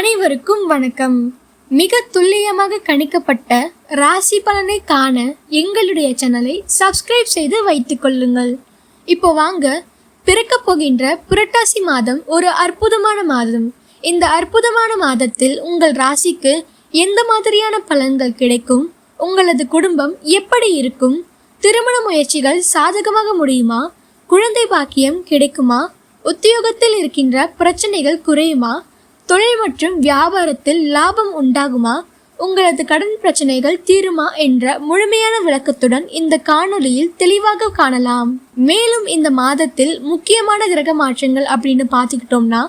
அனைவருக்கும் வணக்கம். மிக துல்லியமாக கணிக்கப்பட்ட ராசி பலனை காண எங்களுடைய சேனலை சப்ஸ்கிரைப் செய்து வைத்துக் கொள்ளுங்கள். இப்போ வாங்க, பிறக்க போகின்ற புரட்டாசி மாதம் ஒரு அற்புதமான மாதம். இந்த அற்புதமான மாதத்தில் உங்கள் ராசிக்கு எந்த மாதிரியான பலன்கள் கிடைக்கும், உங்களது குடும்பம் எப்படி இருக்கும், திருமண முயற்சிகள் சாதகமாக முடியுமா, குழந்தை பாக்கியம் கிடைக்குமா, உத்தியோகத்தில் இருக்கின்ற பிரச்சனைகள் குறையுமா, தொழில் மற்றும் வியாபாரத்தில் லாபம் உண்டாகுமா, உங்களது கடன் பிரச்சனைகள் தீருமா என்ற முழுமையான விளக்கத்துடன் இந்த காணொளியில் தெளிவாக காணலாம். மேலும் இந்த மாதத்தில் முக்கியமான கிரக மாற்றங்கள் அப்படின்னு பார்த்துக்கிட்டோம்னா,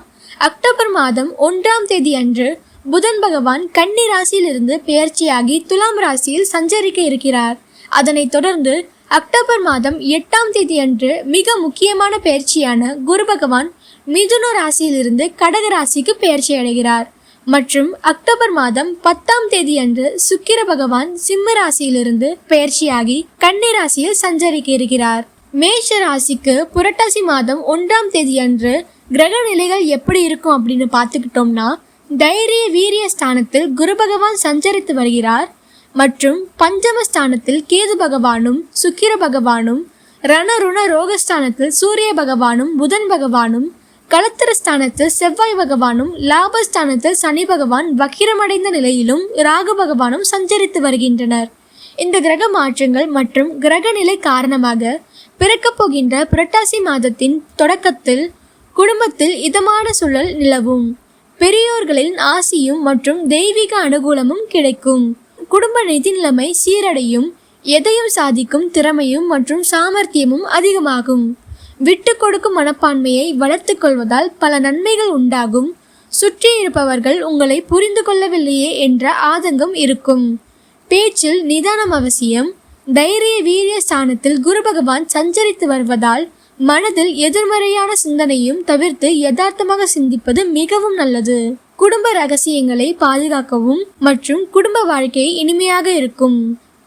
அக்டோபர் மாதம் 1ஆம் தேதி அன்று புதன் பகவான் கன்னி ராசியிலிருந்து பெயர்ச்சியாகி துலாம் ராசியில் சஞ்சரிக்க இருக்கிறார். அதனைத் தொடர்ந்து அக்டோபர் மாதம் 8ஆம் தேதி அன்று மிக முக்கியமான பெயர்ச்சியான குரு பகவான் மிதுன ராசியிலிருந்து கடக ராசிக்கு பெயர்ச்சி அடைகிறார். மற்றும் அக்டோபர் மாதம் 10ஆம் தேதி அன்று சுக்கிர பகவான் சிம்ம ராசியிலிருந்து பெயர்ச்சியாகி கன்னி ராசியில் சஞ்சரிக்க இருக்கிறார். மேஷ ராசிக்கு புரட்டாசி மாதம் 1ஆம் தேதி அன்று கிரக நிலைகள் எப்படி இருக்கும் அப்படின்னு பார்த்துக்கிட்டோம்னா, தைரிய வீரிய ஸ்தானத்தில் குரு பகவான் சஞ்சரித்து வருகிறார். மற்றும் பஞ்சமஸ்தானத்தில் கேது பகவானும் சுக்கிர பகவானும், ரணருண ரோகஸ்தானத்தில் சூரிய பகவானும் புதன் பகவானும், களத்திரஸ்தானத்தில் செவ்வாய் பகவானும், லாபஸ்தானத்தில் சனி பகவான் வக்கிரமடைந்த நிலையிலும் ராகு பகவானும் சஞ்சரித்து வருகின்றனர். இந்த கிரக மாற்றங்கள் மற்றும் கிரக நிலை காரணமாக பிறக்கப் போகின்ற புரட்டாசி மாதத்தின் தொடக்கத்தில் குடும்பத்தில் இதமான சூழல் நிலவும். பெரியோர்களின் ஆசியும் மற்றும் தெய்வீக அனுகூலமும் கிடைக்கும். குடும்ப நிதி நிலைமை சீரடையும். எதையும் சாதிக்கும் திறமையும் மற்றும் சாமர்த்தியமும் அதிகமாகும். விட்டு கொடுக்கும் மனப்பான்மையை வளர்த்து கொள்வதால் பல நன்மைகள் உண்டாகும். சுற்றி இருப்பவர்கள் உங்களை புரிந்து கொள்ளவில்லையே என்ற ஆதங்கம் இருக்கும். பேச்சில் நிதானம் அவசியம். தைரிய வீரிய ஸ்தானத்தில் குரு பகவான் சஞ்சரித்து வருவதால் மனதில் எதிர்மறையான சிந்தனையும் தவிர்த்து யதார்த்தமாக சிந்திப்பது மிகவும் நல்லது. குடும்ப ரகசியங்களை பாதுகாக்கவும் மற்றும் குடும்ப வாழ்க்கை இனிமையாக இருக்கும்.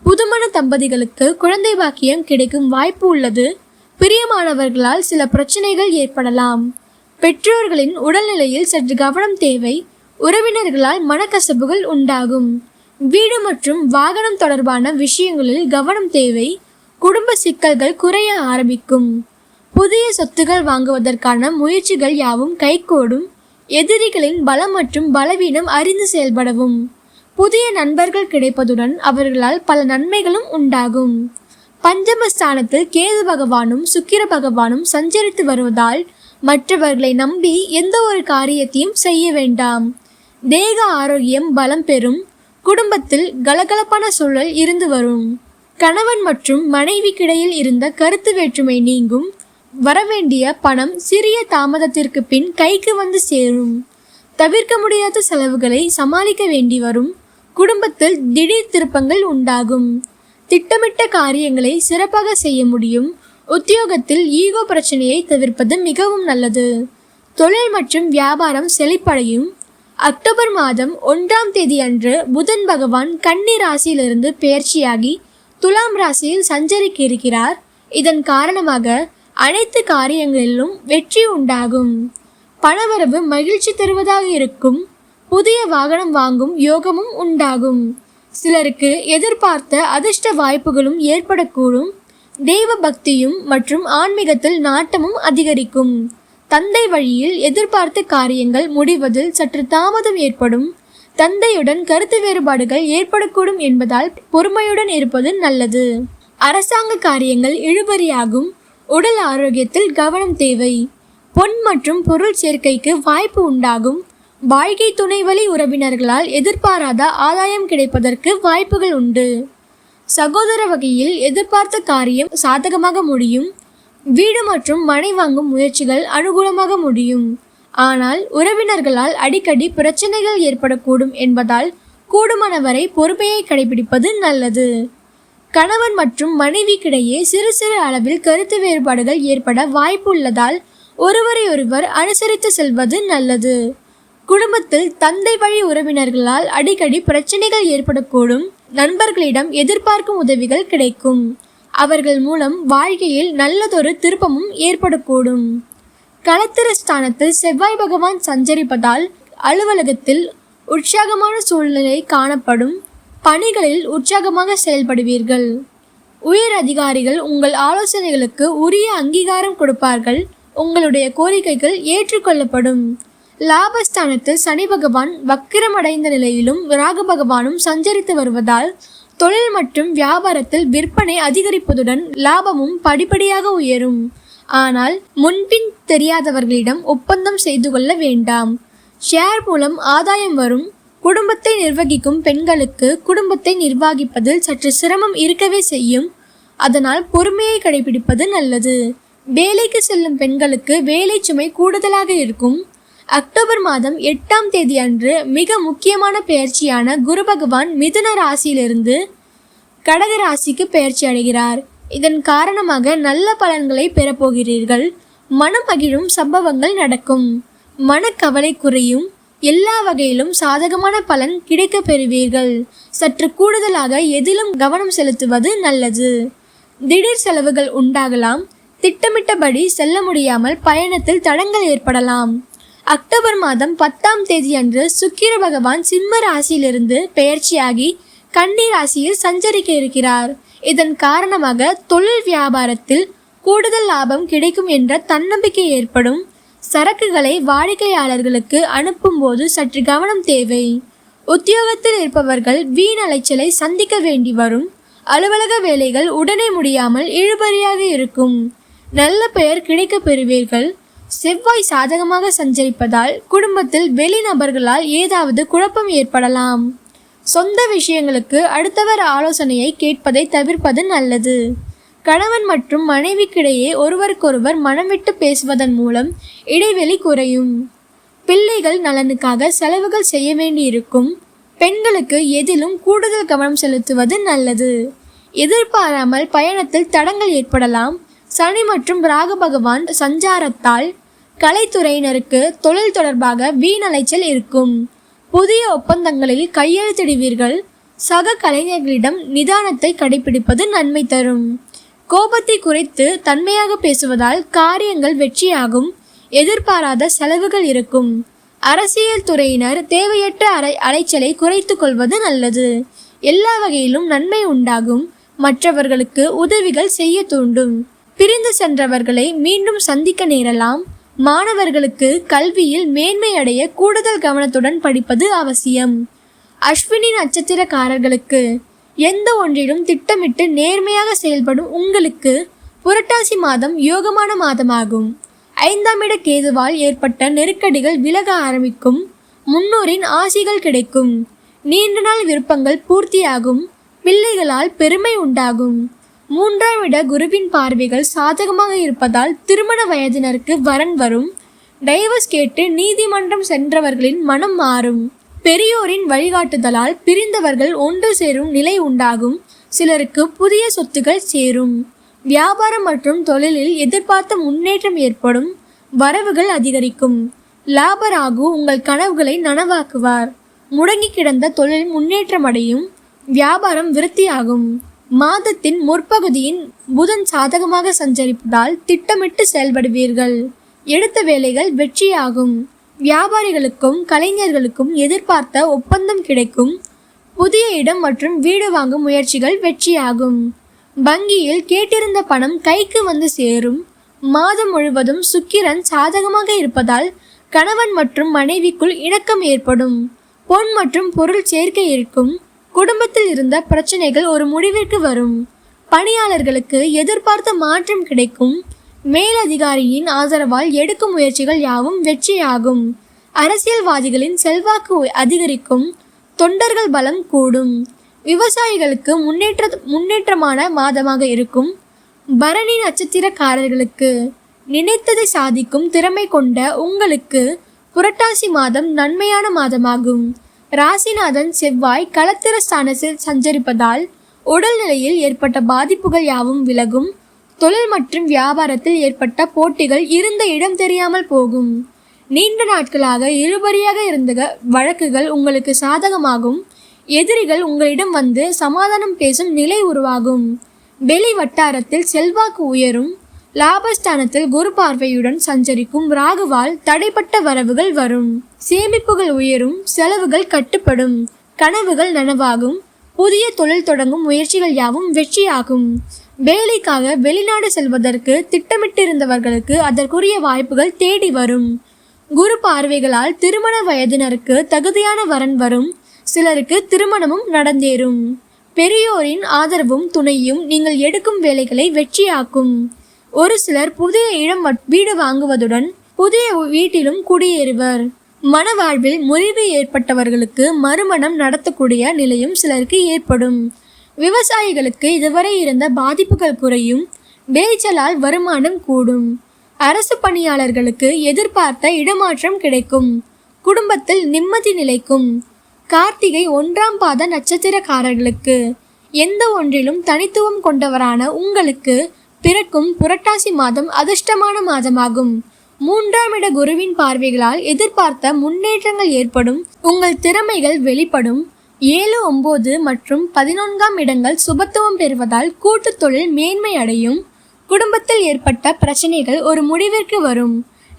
புதுமண தம்பதிகளுக்கு குழந்தை பாக்கியம் கிடைக்கும் வாய்ப்பு உள்ளது. பிரியமானவர்களால் சில பிரச்சனைகள் ஏற்படலாம். பெற்றோர்களின் உடல்நிலையில் சற்று கவனம் தேவை. உறவினர்களால் மனக்கசப்புகள் உண்டாகும். வீடு மற்றும் வாகனம் தொடர்பான விஷயங்களில் கவனம் தேவை. குடும்ப சிக்கல்கள் குறைய ஆரம்பிக்கும். புதிய சொத்துகள் வாங்குவதற்கான முயற்சிகள் யாவும் கைகூடும். எதிரிகளின் பலம் மற்றும் பலவீனம் அறிந்து செயல்படவும். புதிய நண்பர்கள் கிடைப்பதுடன் அவர்களால் பல நன்மைகளும் உண்டாகும். பஞ்சமஸ்தானத்தில் கேது பகவானும் சுக்கிர பகவானும் சஞ்சரித்து வருவதால் மற்றவர்களை நம்பி எந்த ஒரு காரியத்தையும் செய்ய வேண்டாம். தேக ஆரோக்கியம் பலம் பெறும். குடும்பத்தில் கலகலப்பான சூழல் இருந்து வரும். கணவன் மற்றும் மனைவிக்கிடையில் இருந்த கருத்து வேற்றுமை நீங்கும். வரவேண்டிய பணம் சிறிய தாமதத்திற்கு பின் கைக்கு வந்து சேரும். தவிர்க்க முடியாத செலவுகளை சமாளிக்க வேண்டி வரும். குடும்பத்தில் திடீர் திருப்பங்கள் உண்டாகும். திட்டமிட்ட காரியங்களை சிறப்பாக செய்ய முடியும். உத்தியோகத்தில் ஈகோ பிரச்சனையை தவிர்ப்பது மிகவும் நல்லது. தொழில் மற்றும் வியாபாரம் செழிப்படையும். அக்டோபர் மாதம் 1ஆம் தேதி அன்று புதன் பகவான் கன்னி ராசியிலிருந்து பெயர்ச்சியாகி துலாம் ராசியில் சஞ்சரிக்க இருக்கிறார். இதன் காரணமாக அனைத்து காரியங்களிலும் வெற்றி உண்டாகும். பணவரவு மகிழ்ச்சி தருவதாக இருக்கும். புதிய வாகனம் வாங்கும் யோகமும் உண்டாகும். சிலருக்கு எதிர்பார்த்த அதிர்ஷ்ட வாய்ப்புகளும் ஏற்படக்கூடும். தெய்வ பக்தியும் மற்றும் ஆன்மீகத்தில் நாட்டமும் அதிகரிக்கும். தந்தை வழியில் எதிர்பார்த்த காரியங்கள் முடிவதில் சற்று தாமதம் ஏற்படும். தந்தையுடன் கருத்து வேறுபாடுகள் ஏற்படக்கூடும் என்பதால் பொறுமையுடன் இருப்பது நல்லது. அரசாங்க காரியங்கள் இழுபறியாகும். உடல் ஆரோக்கியத்தில் கவனம் தேவை. பொன் மற்றும் பொருள் சேர்க்கைக்கு வாய்ப்பு உண்டாகும். வாழ்க்கை துணை வழி உறவினர்களால் எதிர்பாராத ஆதாயம் கிடைப்பதற்கு வாய்ப்புகள் உண்டு. சகோதர வகையில் எதிர்பார்த்த காரியம் சாதகமாக முடியும். வீடு மற்றும் மனை வாங்கும் முயற்சிகள் அனுகூலமாக முடியும். ஆனால் உறவினர்களால் அடிக்கடி பிரச்சனைகள் ஏற்படக்கூடும் என்பதால் கூடுமானவரை பொறுமையை கடைபிடிப்பது நல்லது. கணவன் மற்றும் மனைவிக்கிடையே சிறு சிறு அளவில் கருத்து வேறுபாடுகள் ஏற்பட வாய்ப்பு உள்ளதால் ஒருவரை ஒருவர் அனுசரித்து செல்வது நல்லது. குடும்பத்தில் தந்தை வழி உறவினர்களால் அடிக்கடி பிரச்சனைகள் ஏற்படக்கூடும். நண்பர்களிடம் எதிர்பார்க்கும் உதவிகள் கிடைக்கும். அவர்கள் மூலம் வாழ்க்கையில் நல்லதொரு திருப்பமும் ஏற்படக்கூடும். களத்திரஸ்தானத்தில் செவ்வாய் பகவான் சஞ்சரிப்பதால் அலுவலகத்தில் உற்சாகமான சூழ்நிலை காணப்படும். பணிகளில் உற்சாகமாக செயல்படுவீர்கள். உயர் அதிகாரிகள் உங்கள் ஆலோசனைகளுக்கு உரிய அங்கீகாரம் கொடுப்பார்கள். உங்களுடைய கோரிக்கைகள் ஏற்றுக்கொள்ளப்படும். லாபஸ்தானத்தில் சனி பகவான் வக்கிரமடைந்த நிலையிலும் ராகு பகவானும் சஞ்சரித்து வருவதால் தொழில் மற்றும் வியாபாரத்தில் விற்பனை அதிகரிப்பதுடன் லாபமும் படிப்படியாக உயரும். ஆனால் முன்பின் தெரியாதவர்களிடம் ஒப்பந்தம் செய்து கொள்ள வேண்டாம். ஷேர் மூலம் ஆதாயம் வரும். குடும்பத்தை நிர்வகிக்கும் பெண்களுக்கு குடும்பத்தை நிர்வகிப்பதில் சற்று சிரமம் இருக்கவே செய்யும். அதனால் பொறுமையை கடைபிடிப்பது நல்லது. வேலைக்கு செல்லும் பெண்களுக்கு வேலை சுமை கூடுதலாக இருக்கும். அக்டோபர் மாதம் 8ஆம் தேதி அன்று மிக முக்கியமான பெயர்ச்சியான குரு பகவான் மிதுன ராசியிலிருந்து கடக ராசிக்கு பெயர்ச்சி அடைகிறார். இதன் காரணமாக நல்ல பலன்களை பெறப்போகிறீர்கள். மனம் மகிழும் சம்பவங்கள் நடக்கும். மனக்கவலை குறையும். எல்லா வகையிலும் சாதகமான பலன் கிடைக்க பெறுவீர்கள். சற்று கூடுதலாக எதிலும் கவனம் செலுத்துவது நல்லது. திடீர் செலவுகள் உண்டாகலாம். திட்டமிட்டபடி செல்ல முடியாமல் பயணத்தில் தடங்கள் ஏற்படலாம். அக்டோபர் மாதம் 10ஆம் தேதி அன்று சுக்கிர பகவான் சிம்ம ராசியிலிருந்து பெயர்ச்சியாகி கன்னி ராசியில் சஞ்சரிக்க இருக்கிறார். இதன் காரணமாக தொழில் வியாபாரத்தில் கூடுதல் லாபம் கிடைக்கும் என்ற தன்னம்பிக்கை ஏற்படும். சரக்குகளை வாடிக்கையாளர்களுக்கு அனுப்பும் போது சற்று கவனம் தேவை. உத்தியோகத்தில் இருப்பவர்கள் வீண் அலைச்சலை சந்திக்க வேண்டி வரும். அலுவலக வேலைகள் உடனே முடியாமல் இழுபறியாக இருக்கும். நல்ல பெயர் கிடைக்க பெறுவீர்கள். செவ்வாய் சாதகமாக சஞ்சரிப்பதால் குடும்பத்தில் வெளிநபர்களால் ஏதாவது குழப்பம் ஏற்படலாம். சொந்த விஷயங்களுக்கு அடுத்தவர் ஆலோசனையை கேட்பதை தவிர்ப்பது நல்லது. கணவன் மற்றும் மனைவிக்கிடையே ஒருவருக்கொருவர் மனம் விட்டு பேசுவதன் மூலம் இடைவெளி குறையும். பிள்ளைகள் நலனுக்காக செலவுகள் செய்ய வேண்டியிருக்கும். பெண்களுக்கு எதிலும் கூடுதல் கவனம் செலுத்துவது நல்லது. எதிர்பாராமல் பயணத்தில் தடங்கள் ஏற்படலாம். சனி மற்றும் ராகு பகவான் சஞ்சாரத்தால் கலைத்துறையினருக்கு தொழில் தொடர்பாக வீண் அலைச்சல் இருக்கும். புதிய ஒப்பந்தங்களில் கையெழுத்திடுவீர்கள். சக கலைஞர்களிடம் நிதானத்தை கடைபிடிப்பது நன்மை தரும். கோபத்தை குறைத்து தன்மையாக பேசுவதால் காரியங்கள் வெற்றியாகும். எதிர்பாராத செலவுகள் இருக்கும். அரசியல் துறையினர் தேவையற்ற அலைச்சலை குறைத்து கொள்வது நல்லது. எல்லா வகையிலும் நன்மை உண்டாகும். மற்றவர்களுக்கு உதவிகள் செய்ய தூண்டும். பிரிந்து சென்றவர்களை மீண்டும் சந்திக்க நேரலாம். மாணவர்களுக்கு கல்வியில் மேன்மை அடைய கூடுதல் கவனத்துடன் படிப்பது அவசியம். அஸ்வினி நட்சத்திரக்காரர்களுக்கு எந்த ஒன்றிலும் திட்டமிட்டு நேர்மையாக செயல்படும் உங்களுக்கு புரட்டாசி மாதம் யோகமான மாதமாகும். 5ஆம் இட கேதுவால் ஏற்பட்ட நெருக்கடிகள் விலக ஆரம்பிக்கும். முன்னோரின் ஆசிகள் கிடைக்கும். நீண்ட நாள் விருப்பங்கள் பூர்த்தியாகும். பிள்ளைகளால் பெருமை உண்டாகும். 3ஆம் இட குருவின் பார்வைகள் சாதகமாக இருப்பதால் திருமண வயதினருக்கு வரன் வரும். டைவர்ஸ் கேட்டு நீதிமன்றம் சென்றவர்களின் மனம் மாறும். பெரியோரின் வழிகாட்டுதலால் பிரிந்தவர்கள் ஒன்று சேரும் நிலை உண்டாகும். சிலருக்கு புதிய சொத்துக்கள் சேரும். வியாபாரம் மற்றும் தொழிலில் எதிர்பார்த்த முன்னேற்றம் ஏற்படும். வரவுகள் அதிகரிக்கும். லாபராகு உங்கள் கனவுகளை நனவாக்குவார். முடங்கி கிடந்த தொழில் முன்னேற்றம் அடையும். வியாபாரம் விருத்தியாகும். மாதத்தின் முற்பகுதியின் புதன் சாதகமாக சஞ்சரிப்பதால் திட்டமிட்டு செயல்படுவீர்கள். எடுத்த வேலைகள் வெற்றியாகும். வியாபாரிகளுக்கும் கலைஞர்களுக்கும் எதிர்பார்த்த ஒப்பந்தம் கிடைக்கும். புதிய இடம் மற்றும் வீடு வாங்கும் முயற்சிகள் வெற்றியாகும். வங்கியில் கேட்டிருந்த பணம் கைக்கு வந்து சேரும். மாதம் முழுவதும் சுக்கிரன் சாதகமாக இருப்பதால் கணவன் மற்றும் மனைவிக்குள் இணக்கம் ஏற்படும். பொன் மற்றும் பொருள் சேர்க்கை இருக்கும். குடும்பத்தில் இருந்த பிரச்சனைகள் ஒரு முடிவிற்கு வரும். பணியாளர்களுக்கு எதிர்பார்த்த மாற்றம் கிடைக்கும். மேலதிகாரியின் ஆதரவால் எடுக்கும் முயற்சிகள் யாவும் வெற்றியாகும். அரசியல்வாதிகளின் செல்வாக்கு அதிகரிக்கும். தொண்டர்கள் பலம் கூடும். விவசாயிகளுக்கு முன்னேற்றமான மாதமாக இருக்கும். பரணி நட்சத்திரக்காரர்களுக்கு நினைத்ததை சாதிக்கும் திறமை கொண்ட உங்களுக்கு புரட்டாசி மாதம் நன்மையான மாதமாகும். ராசிநாதன் செவ்வாய் களத்திர ஸ்தானத்தில் சஞ்சரிப்பதால் உடல்நிலையில் ஏற்பட்ட பாதிப்புகள் யாவும் விலகும். தொழில் மற்றும் வியாபாரத்தில் ஏற்பட்ட போட்டிகள் இருந்த இடம் தெரியாமல் போகும். நீண்ட நாட்களாக இழுபறியாக இருந்த வழக்குகள் உங்களுக்கு சாதகமாகும். எதிரிகள் உங்களிடம் வந்து சமாதானம் பேசும் நிலை உருவாகும். வெளி வட்டாரத்தில் செல்வாக்கு உயரும். லாபஸ்தானத்தில் குரு பார்வையுடன் சஞ்சரிக்கும் ராகுவால் தடைப்பட்ட வரவுகள் வரும். சேமிப்புகள் உயரும், செலவுகள் கட்டுப்படும், கனவுகள் நனவாகும், புதிய தொழில் தொடங்கும் முயற்சிகள் யாவும் வெற்றியாகும். வேலைக்காக வெளிநாடு செல்வதற்கு திட்டமிட்டிருந்தவர்களுக்கு அதற்குரிய வாய்ப்புகள் தேடி வரும். குரு பார்வைகளால் திருமண வயதினருக்கு தகுதியான வரன் வரும். சிலருக்கு திருமணமும் நடந்தேறும். பெரியோரின் ஆதரவும் துணையும் நீங்கள் எடுக்கும் வேலைகளை வெற்றியாக்கும். ஒரு சிலர் புதிய வீடு வாங்குவதுடன் புதிய வீட்டிலும் குடியேறுவர். மன வாழ்வில் முறிவு ஏற்பட்டவர்களுக்கு மறுமணம் நடத்தக்கூடிய நிலையும் சிலருக்கு ஏற்படும். விவசாயிகளுக்கு இதுவரை இருந்த பாதிப்புகள் குறையும். விளைச்சலால் வருமானம் கூடும். அரசு பணியாளர்களுக்கு எதிர்பார்த்த இடமாற்றம் கிடைக்கும். குடும்பத்தில் நிம்மதி நிலைக்கும். கார்த்திகை 1ஆம் பாத நட்சத்திரக்காரர்களுக்கு எந்த ஒன்றிலும் தனித்துவம் கொண்டவரான உங்களுக்கு பிறக்கும் புரட்டாசி மாதம் அதிர்ஷ்டமான மாதமாகும். 3ஆம் இட குருவின் பார்வைகளால் எதிர்பார்த்த முன்னேற்றங்கள் ஏற்படும். உங்கள் திறமைகள் வெளிப்படும். 7, 9 மற்றும் 11ஆம் இடங்கள் சுபத்துவம் பெறுவதால் கூட்டு தொழில் மேன்மை அடையும். குடும்பத்தில் ஏற்பட்ட பிரச்சனைகள் ஒரு முடிவிற்கு வரும்.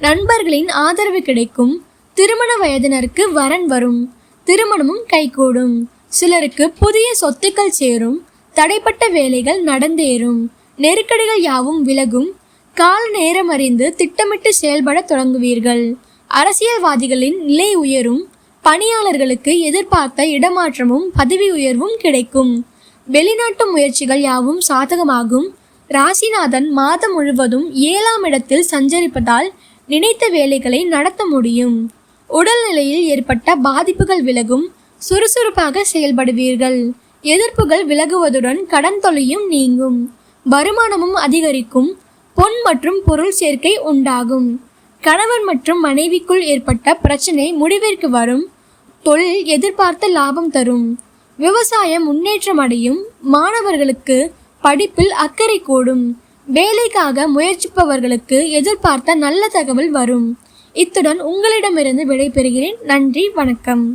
நண்பர்களின் ஆதரவு கிடைக்கும். திருமண வயதினருக்கு வரன் வரும். திருமணமும் கைகூடும். சிலருக்கு புதிய சொத்துக்கள் சேரும். தடைப்பட்ட வேலைகள் நடந்தேறும். நெருக்கடிகள் யாவும் விலகும். கால நேரம் அறிந்து திட்டமிட்டு செயல்பட தொடங்குவீர்கள். அரசியல்வாதிகளின் நிலை உயரும். பணியாளர்களுக்கு எதிர்பார்த்த இடமாற்றமும் பதவி உயர்வும் கிடைக்கும். வெளிநாட்டு முயற்சிகள் யாவும் சாதகமாகும். ராசிநாதன் மாதம் முழுவதும் 7ஆம் இடத்தில் சஞ்சரிப்பதால் நினைத்த வேலைகளை நடத்த முடியும். உடல்நிலையில் ஏற்பட்ட பாதிப்புகள் விலகும். சுறுசுறுப்பாக செயல்படுவீர்கள். எதிர்ப்புகள் விலகுவதுடன் கடன் தொல்லையும் நீங்கும். வருமானமும் அதிகரிக்கும். பொன் மற்றும் பொருள் சேர்க்கை உண்டாகும். கணவன் மற்றும் மனைவிக்குள் ஏற்பட்ட பிரச்சனை முடிவிற்கு வரும். தொழில் எதிர்பார்த்த லாபம் தரும். விவசாயம் முன்னேற்றம் அடையும். மாணவர்களுக்கு படிப்பில் அக்கறை கூடும். வேலைக்காக முயற்சிப்பவர்களுக்கு எதிர்பார்த்த நல்ல தகவல் வரும். இத்துடன் உங்களிடமிருந்து விடைபெறுகிறேன். நன்றி, வணக்கம்.